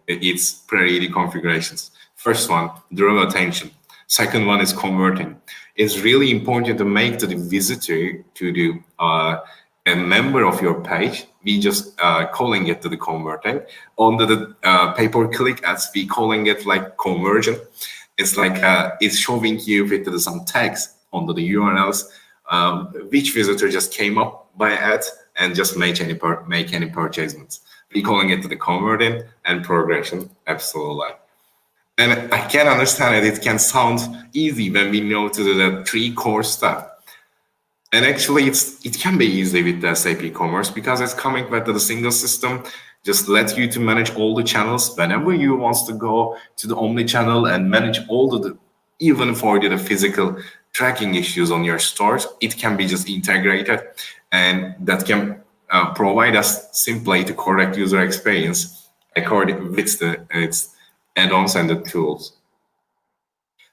its pre-ready configurations. First one, draw attention. Second one is converting. It's really important to make the visitor to the a member of your page. We just calling it to the converting. On the pay-per-click ads, we calling it like conversion. It's like it's showing you with some text under the URLs which visitor just came up by ad and just make any purchasements. We calling it the converting and progression. Absolutely. And I can understand it. It can sound easy when we know to the 3 core stuff. And actually, it can be easy with the SAP Commerce because it's coming with the single system. Just let you to manage all the channels whenever you want to go to the omni-channel and manage all the even for the physical tracking issues on your stores, it can be just integrated, and that can provide us simply the correct user experience according with its add-ons and the tools.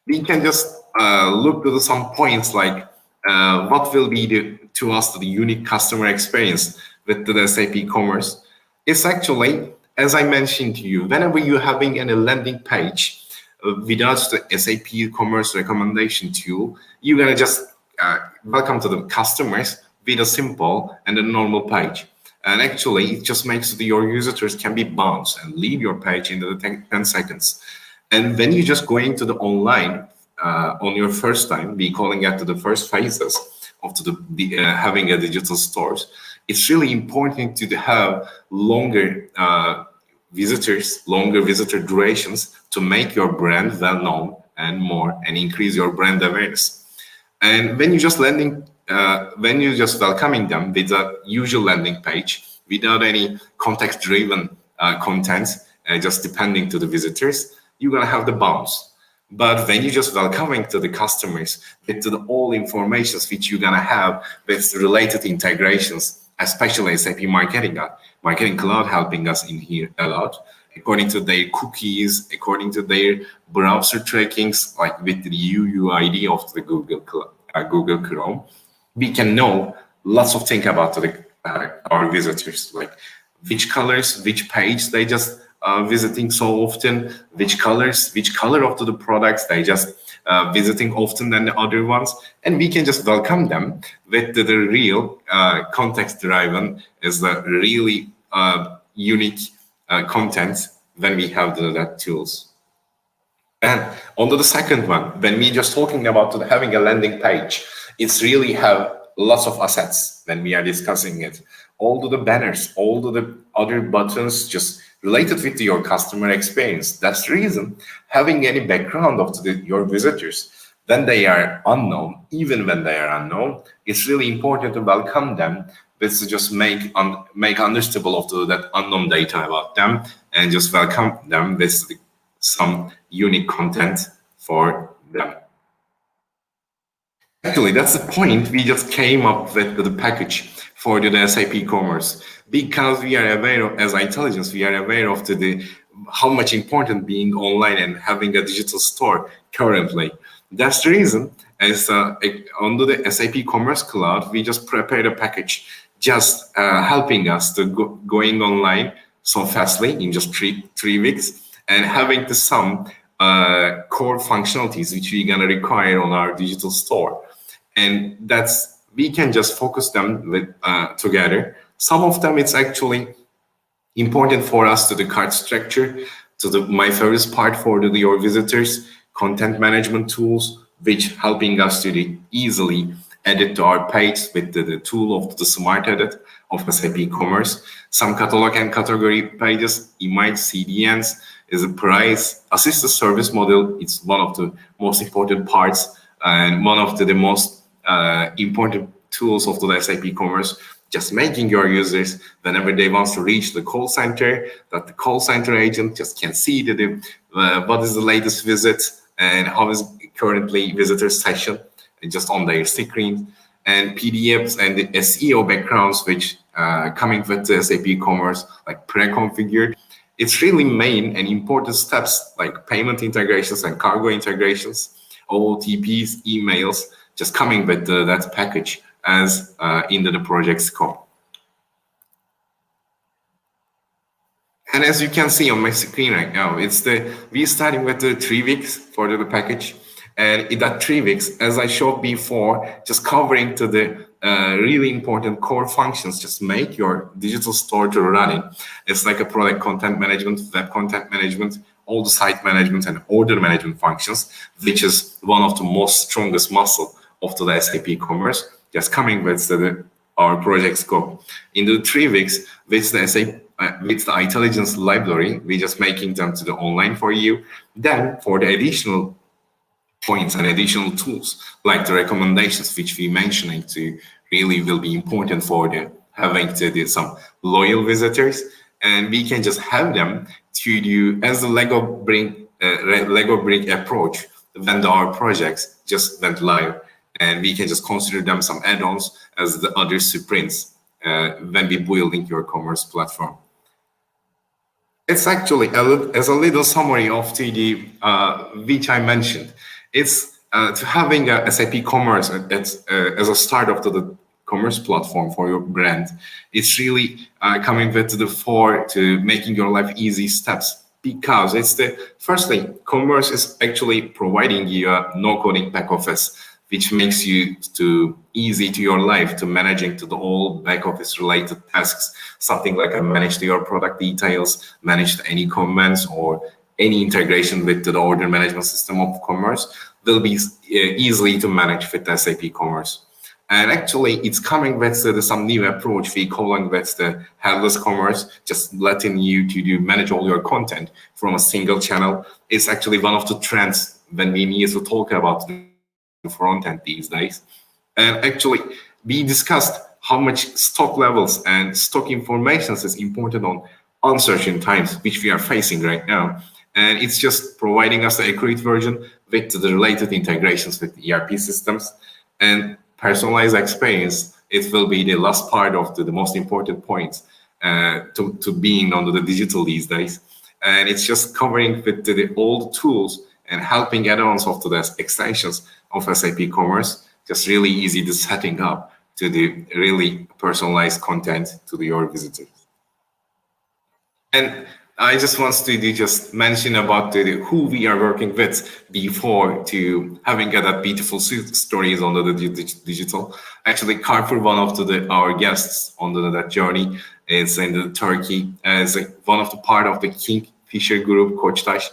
We can just look to some points like what will be to us the unique customer experience with the SAP Commerce. It's actually, as I mentioned to you, whenever you're having a landing page without the SAP Commerce recommendation tool, you're gonna just welcome to the customers with a simple and a normal page. And actually, it just makes your visitors can be bounced and leave your page in the 10 seconds. And when you just going to the online on your first time, we calling it to the first phases of having a digital stores, it's really important to have longer visitor durations to make your brand well known and more, and increase your brand awareness. And when you just welcoming them with a usual landing page without any context-driven content, just depending to the visitors, you're gonna have the bounce. But when you just welcoming to the customers with all informations which you're gonna have with related integrations, especially SAP Marketing Cloud helping us in here a lot, according to their cookies, according to their browser trackings, like with the UUID of the Google Chrome, we can know lots of things about our visitors, like which colors, which page they just visiting so often, which color of the products they just visiting often than the other ones, and we can just welcome them with the real context-driven is the really unique content when we have that tools. And on to the second one, when we just talking about having a landing page, it's really have lots of assets when we are discussing it. All the banners, all the other buttons just related with your customer experience. That's the reason having any background of your visitors when they are unknown, even when they are unknown, it's really important to welcome them with just make understandable of that unknown data about them, and just welcome them with some unique content for them. Actually, that's the point we just came up with the package for the SAP Commerce, because we are aware of, as intelligence, we are aware of how much important being online and having a digital store currently. That's the reason, as under the SAP Commerce Cloud, we just prepared a package just helping us to going online so fastly in just three weeks, and having some core functionalities which we're gonna require on our digital store. And we can just focus them with together. Some of them, it's actually important for us to the cart structure, to my favorite part for your visitors, content management tools, which helping us to easily edit to our page with the tool of the smart edit of SAP Commerce. Some catalog and category pages, image CDNs, is a price assisted service model. It's one of the most important parts and one of the most important tools of the SAP Commerce, just making your users, whenever they want to reach the call center, that the call center agent just can see what is the latest visit and how is currently visitor session just on their screen, and PDFs and the SEO backgrounds which coming with the SAP Commerce, like pre-configured. It's really main and important steps like payment integrations and cargo integrations, OOTPs, emails, just coming with that package as into the project scope. And as you can see on my screen right now, we're starting with the 3 weeks for the package. And in that 3 weeks, as I showed before, just covering to the really important core functions, just make your digital store to running. It's like a product content management, web content management, all the site management and order management functions, which is one of the most strongest muscle of the SAP Commerce, just coming with our project scope. In the 3 weeks, with the SAP, with the intelligence library, we're just making them to the online for you. Then for the additional points and additional tools, like the recommendations, which we mentioning to really will be important for having some loyal visitors. And we can just have them to do as the Lego brick approach, when our projects just went live, and we can just consider them some add-ons as the other sprints when we building your commerce platform. It's actually as a little summary of the which I mentioned. It's to having a SAP Commerce as a startup to the commerce platform for your brand. It's really coming with the fore to making your life easy steps, because it's the firstly, commerce is actually providing you a no coding back office, which makes you to easy to your life to managing to the all back office related tasks, something like a manage your product details, manage any comments or any integration with the order management system of commerce will be easily to manage with SAP Commerce. And actually, it's coming with some new approach we calling with the headless commerce, just letting you to manage all your content from a single channel. It's actually one of the trends when we need to talk about the front end these days. And actually, we discussed how much stock levels and stock information is important on uncertain times, which we are facing right now. And it's just providing us the accurate version with the related integrations with the ERP systems and personalized experience. It will be the last part of the most important points to being on the digital these days. And it's just covering with the old tools and helping add-ons of the extensions of SAP Commerce, just really easy to setting up to the really personalized content to your visitors. And I just want to just mention about who we are working with before to having that beautiful stories on the digital. Actually, Carrefour, one of our guests on that journey, is in Turkey as one of the part of the Kingfisher Group, Koçtaş,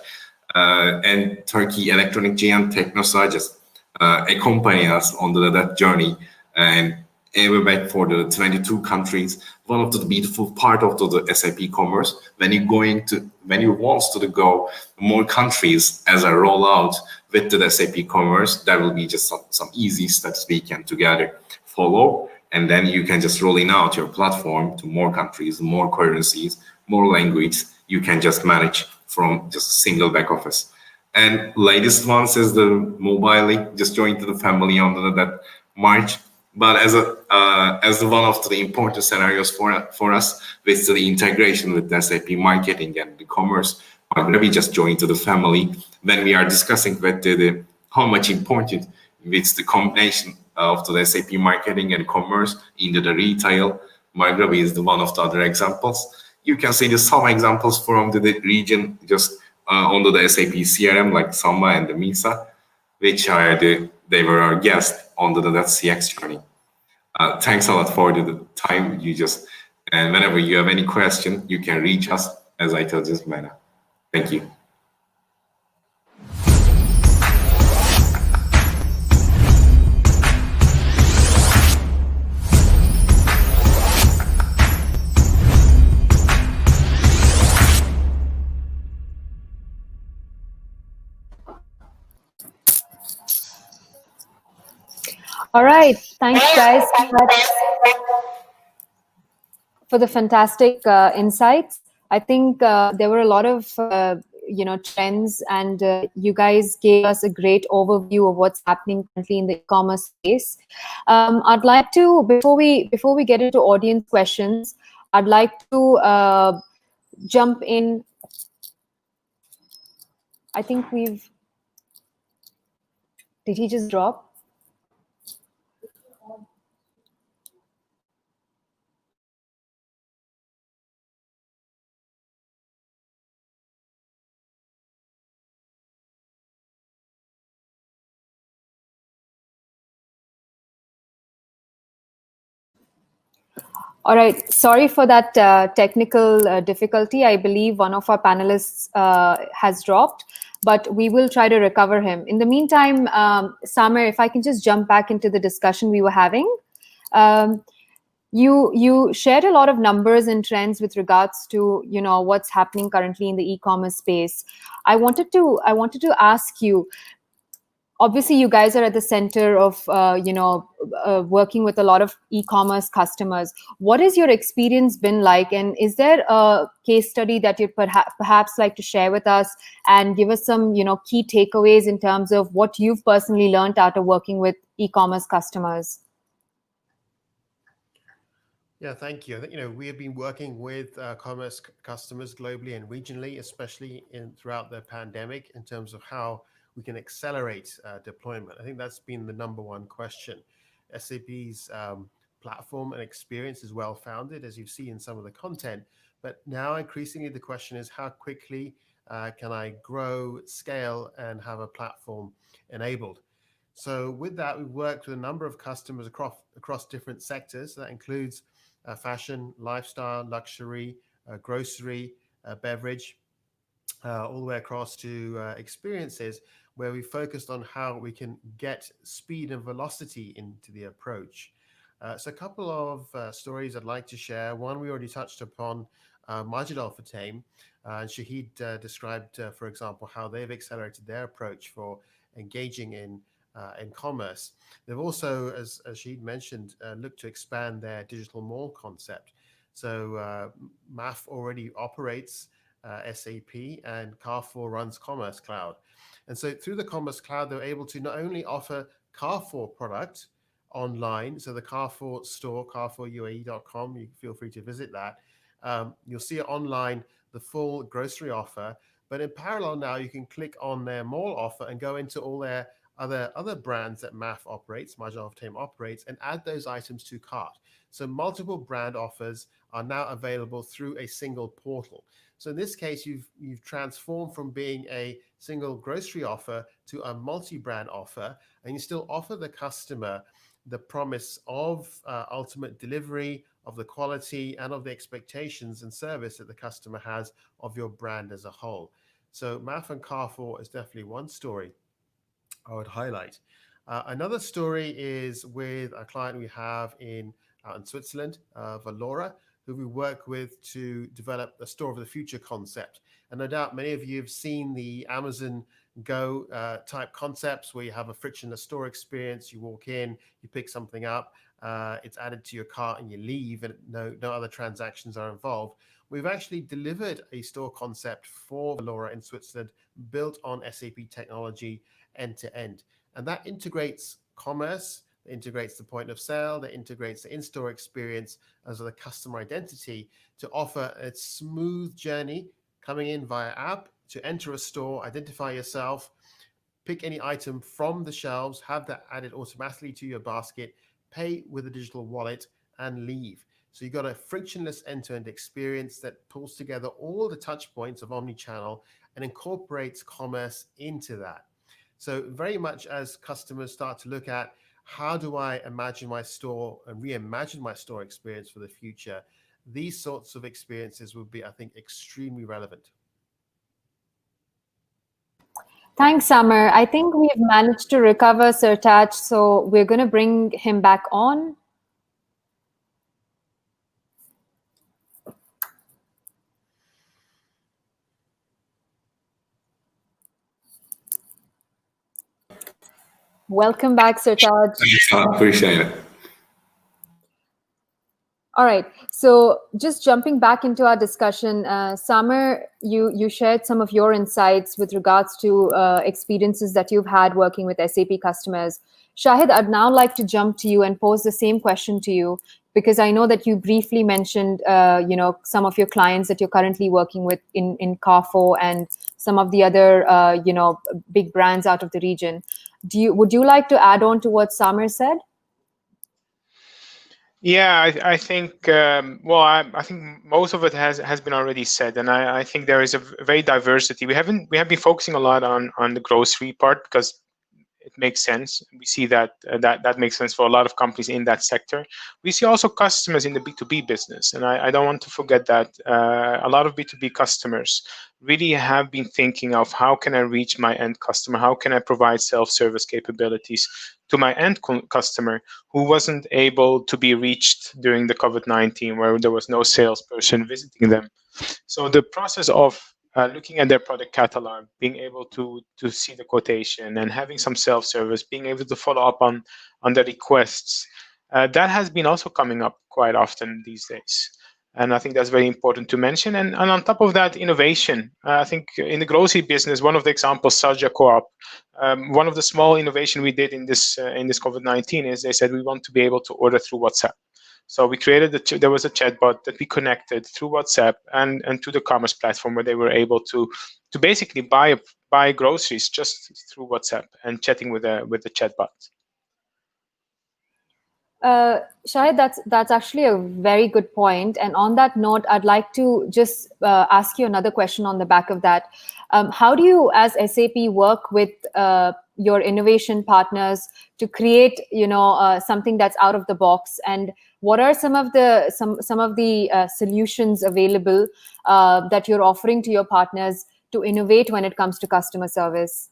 and Turkey electronic giant Teknosa just accompany us on that journey, and ever back for the 22 countries. One of the beautiful part of the SAP Commerce, when you want to go more countries as a rollout with the SAP Commerce, there will be just some easy steps we can together follow, and then you can just rolling out your platform to more countries, more currencies, more language. You can just manage from just a single back office. And latest ones is the mobile just joined to the family on that March. But as one of the important scenarios for us with the integration with the SAP marketing and the commerce, we just joined to the family when we are discussing with how much important with the combination of the SAP marketing and commerce into the retail. Margravi is one of the other examples. You can see some examples from the region just under the SAP CRM like Samba and the Misa, which are they were our guests on that CX journey. Thanks a lot for the time and whenever you have any question, you can reach us, as I told just Mana. Thank you. All right, thanks guys for the fantastic insights. I think there were a lot of trends, and you guys gave us a great overview of what's happening currently in the e-commerce space. I'd like to, before we get into audience questions, I'd like to jump in. I think did he just drop? All right, sorry for that technical difficulty. I believe one of our panelists has dropped, but we will try to recover him. In the meantime, Samer, if I can just jump back into the discussion we were having. You shared a lot of numbers and trends with regards to what's happening currently in the e-commerce space. I wanted to ask you, obviously you guys are at the center of working with a lot of e-commerce customers. What has your experience been like, and is there a case study that you'd perhaps like to share with us and give us some key takeaways in terms of what you've personally learned out of working with e-commerce customers? Yeah, thank you. I think we have been working with commerce customers globally and regionally, especially throughout the pandemic, in terms of how we can accelerate deployment. I think that's been the number one question. SAP's platform and experience is well founded, as you see in some of the content, but now increasingly the question is how quickly can I grow, scale, and have a platform enabled. So with that, we've worked with a number of customers across different sectors. That includes fashion, lifestyle, luxury, grocery, beverage, all the way across to experiences, where we focused on how we can get speed and velocity into the approach. So a couple of stories I'd like to share. One we already touched upon, Majid Al Futtaim, and Shahid described, for example, how they've accelerated their approach for engaging in commerce. They've also, as Shahid mentioned, looked to expand their digital mall concept. So MAF already operates SAP, and Carrefour runs Commerce Cloud. And so through the Commerce Cloud, they're able to not only offer Carrefour product online, so the Carrefour store, carrefourUAE.com, you feel free to visit that. You'll see online the full grocery offer, but in parallel now you can click on their mall offer and go into all their other brands that MAF operates, Majid Al Futtaim operates, and add those items to cart. So multiple brand offers are now available through a single portal. So in this case, you've transformed from being a single grocery offer to a multi-brand offer, and you still offer the customer the promise of ultimate delivery, of the quality and of the expectations and service that the customer has of your brand as a whole. So MAF and Carrefour is definitely one story I would highlight. Another story is with a client we have in Switzerland, Valora, who we work with to develop a store of the future concept. And no doubt many of you have seen the Amazon Go type concepts where you have a frictionless store experience. You walk in, you pick something up, it's added to your cart and you leave, and no other transactions are involved. We've actually delivered a store concept for Valora in Switzerland built on SAP technology end to end. And that integrates commerce, that integrates the point of sale, that integrates the in-store experience as well as the customer identity to offer a smooth journey coming in via app to enter a store, identify yourself, pick any item from the shelves, have that added automatically to your basket, pay with a digital wallet, and leave. So you've got a frictionless end-to-end experience that pulls together all the touch points of omnichannel and incorporates commerce into that. So very much as customers start to look at how do I imagine my store and reimagine my store experience for the future, these sorts of experiences will be, I think, extremely relevant. Thanks, Samar. I think we've managed to recover Sertaj, so we're going to bring him back on. Welcome back, Sertaj. I appreciate it. All right. So just jumping back into our discussion, Samar, you shared some of your insights with regards to experiences that you've had working with SAP customers. Shahid, I'd now like to jump to you and pose the same question to you, because I know that you briefly mentioned, some of your clients that you're currently working with in Carrefour and some of the other, big brands out of the region. Would you like to add on to what Samar said? Yeah, I think I think most of it has been already said, and I think there is a very diversity. We have been focusing a lot on the grocery part because it makes sense. We see that that makes sense for a lot of companies in that sector. We see also customers in the B2B business, and I don't want to forget that a lot of B2B customers really have been thinking of how can I reach my end customer, how can I provide self-service capabilities to my end customer who wasn't able to be reached during the COVID-19, where there was no salesperson visiting them. So the process of looking at their product catalog, being able to see the quotation, and having some self-service, being able to follow up on the requests. That has been also coming up quite often these days. And I think that's very important to mention. And on top of that, innovation. I think in the grocery business, one of the examples, Sarja Co-op, one of the small innovation we did in this COVID-19 is they said we want to be able to order through WhatsApp. So we created there was a chatbot that we connected through WhatsApp and to the commerce platform, where they were able to basically buy groceries just through WhatsApp and chatting with the chatbot. Shahid, that's actually a very good point. And on that note, I'd like to just ask you another question on the back of that. How do you, as SAP, work with your innovation partners to create, something that's out of the box? And what are some of the solutions available that you're offering to your partners to innovate when it comes to customer service?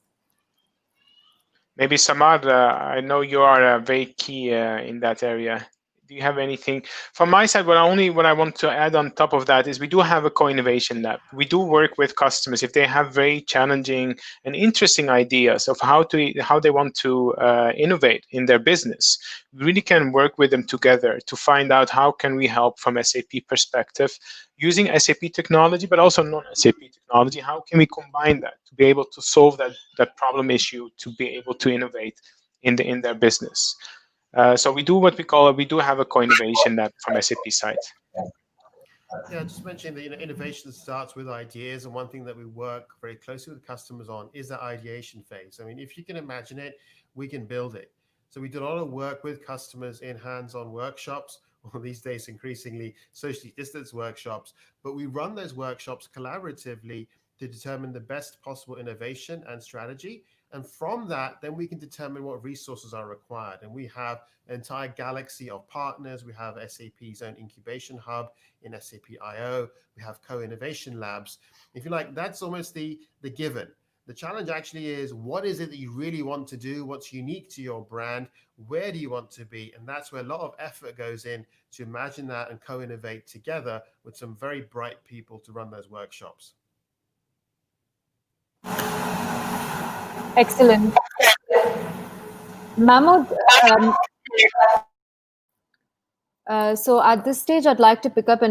Maybe Samad, I know you are very key in that area. Do you have anything from my side? What I want to add on top of that is we do have a co-innovation lab. We do work with customers if they have very challenging and interesting ideas of how they want to innovate in their business. We really can work with them together to find out how can we help from SAP perspective, using SAP technology, but also non-SAP technology. How can we combine that to be able to solve that problem issue, to be able to innovate in their business? So we do what we do have a co-innovation lab from SAP side. Yeah, just mentioning that innovation starts with ideas, and one thing that we work very closely with customers on is that ideation phase. I mean, if you can imagine it, we can build it. So we do a lot of work with customers in hands-on workshops, or these days increasingly socially distanced workshops, but we run those workshops collaboratively to determine the best possible innovation and strategy. And from that, then we can determine what resources are required. And we have an entire galaxy of partners. We have SAP's own incubation hub in SAP IO. We have co-innovation labs. If you like, that's almost the given. The challenge actually is, what is it that you really want to do? What's unique to your brand? Where do you want to be? And that's where a lot of effort goes in to imagine that and co-innovate together with some very bright people to run those workshops. Excellent. Mahmoud, so at this stage, I'd like to pick up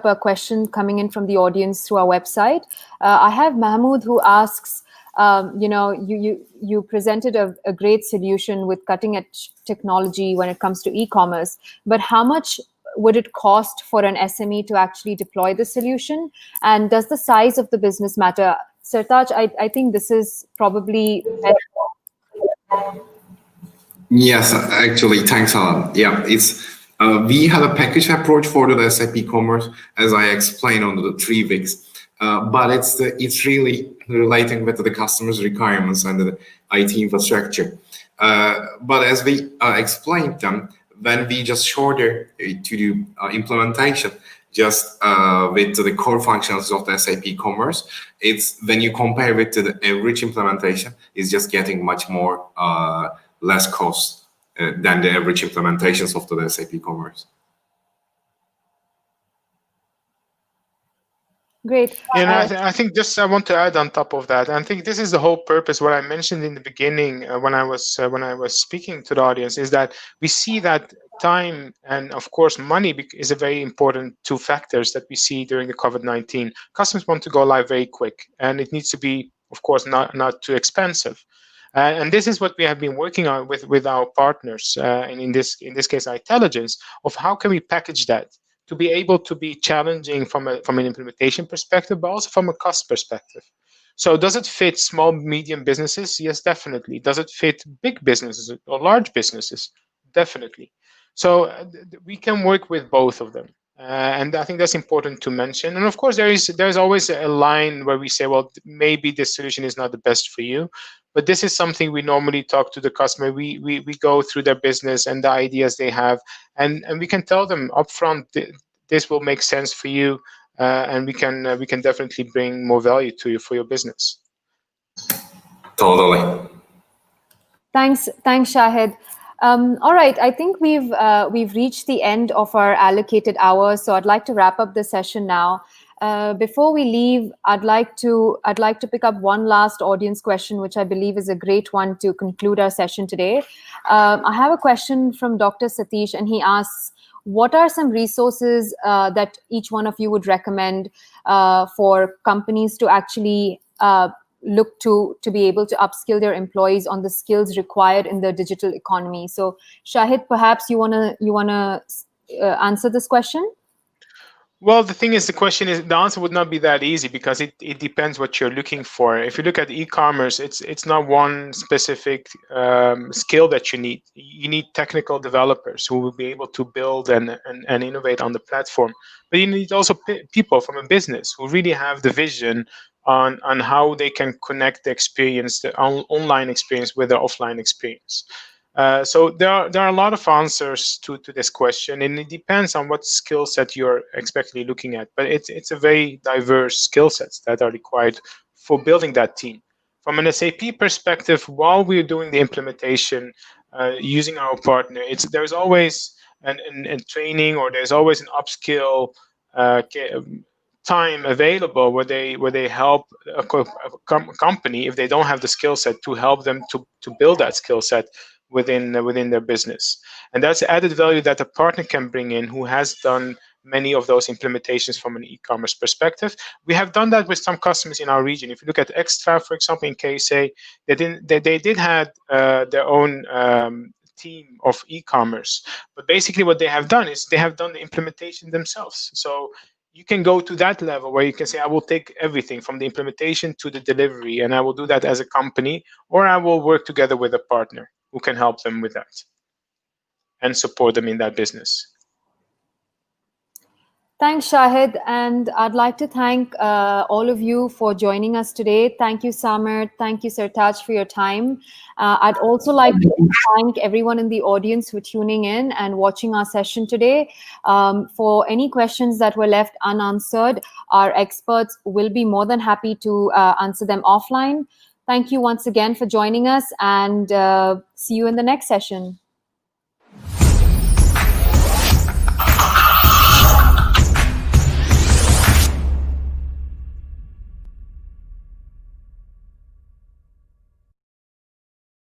a question coming in from the audience through our website. I have Mahmoud who asks, you presented a great solution with cutting edge technology when it comes to e-commerce, but how much would it cost for an SME to actually deploy the solution? And does the size of the business matter? Sertaj, I think this is probably... Yes, actually, thanks, Alan. Yeah, we have a package approach for the SAP Commerce, as I explained on the 3 weeks. But it's really relating with the customer's requirements and the IT infrastructure. But as we explained them, when we just shorter to do implementation, just with the core functions of the SAP Commerce, it's when you compare it to the average implementation, it's just getting much more less cost than the average implementations of the SAP Commerce. Great. I think just I want to add on top of that. I think this is the whole purpose. What I mentioned in the beginning when I was speaking to the audience is that we see that time and of course money is a very important 2 factors that we see during the COVID-19. Customers want to go live very quick, and it needs to be, of course, not too expensive. And this is what we have been working on with our partners, and in this case, our intelligence of how can we package that to be able to be challenging from an implementation perspective, but also from a cost perspective. So does it fit small, medium businesses? Yes, definitely. Does it fit big businesses or large businesses? Definitely. So we can work with both of them. And I think that's important to mention. And of course, there's always a line where we say, well, maybe this solution is not the best for you. But this is something we normally talk to the customer. We go through their business and the ideas they have, and we can tell them upfront, this will make sense for you, and we can definitely bring more value to you for your business. Totally. Thanks, Shahid. All right, I think we've reached the end of our allocated hour, so I'd like to wrap up the session now. Before we leave, I'd like to pick up one last audience question, which I believe is a great one to conclude our session today. I have a question from Dr. Satish, and he asks, what are some resources that each one of you would recommend for companies to actually look to be able to upskill their employees on the skills required in the digital economy? So, Shahid, perhaps you wanna answer this question? Well, the thing is, the answer would not be that easy because it depends what you're looking for. If you look at e-commerce, it's not one specific skill that you need. You need technical developers who will be able to build and innovate on the platform. But you need also people from a business who really have the vision on how they can connect the experience, the online experience with the offline experience. So there are a lot of answers to this question, and it depends on what skill set you're expectly looking at. But it's a very diverse skill sets that are required for building that team. From an SAP perspective, while we're doing the implementation using our partner, there's always a training, or there's always an upskill time available where they help a company, if they don't have the skill set, to help them to build that skill set within their business. And that's added value that a partner can bring in who has done many of those implementations from an e-commerce perspective. We have done that with some customers in our region. If you look at Extra, for example, in KSA, they did have their own team of e-commerce, but basically what they have done is they have done the implementation themselves. So you can go to that level where you can say, I will take everything from the implementation to the delivery, and I will do that as a company, or I will work together with a partner who can help them with that and support them in that business. Thanks, Shahid. And I'd like to thank all of you for joining us today. Thank you, Samer. Thank you, Sertaj, for your time. I'd also like to thank everyone in the audience for tuning in and watching our session today. For any questions that were left unanswered, our experts will be more than happy to answer them offline. Thank you once again for joining us, and see you in the next session.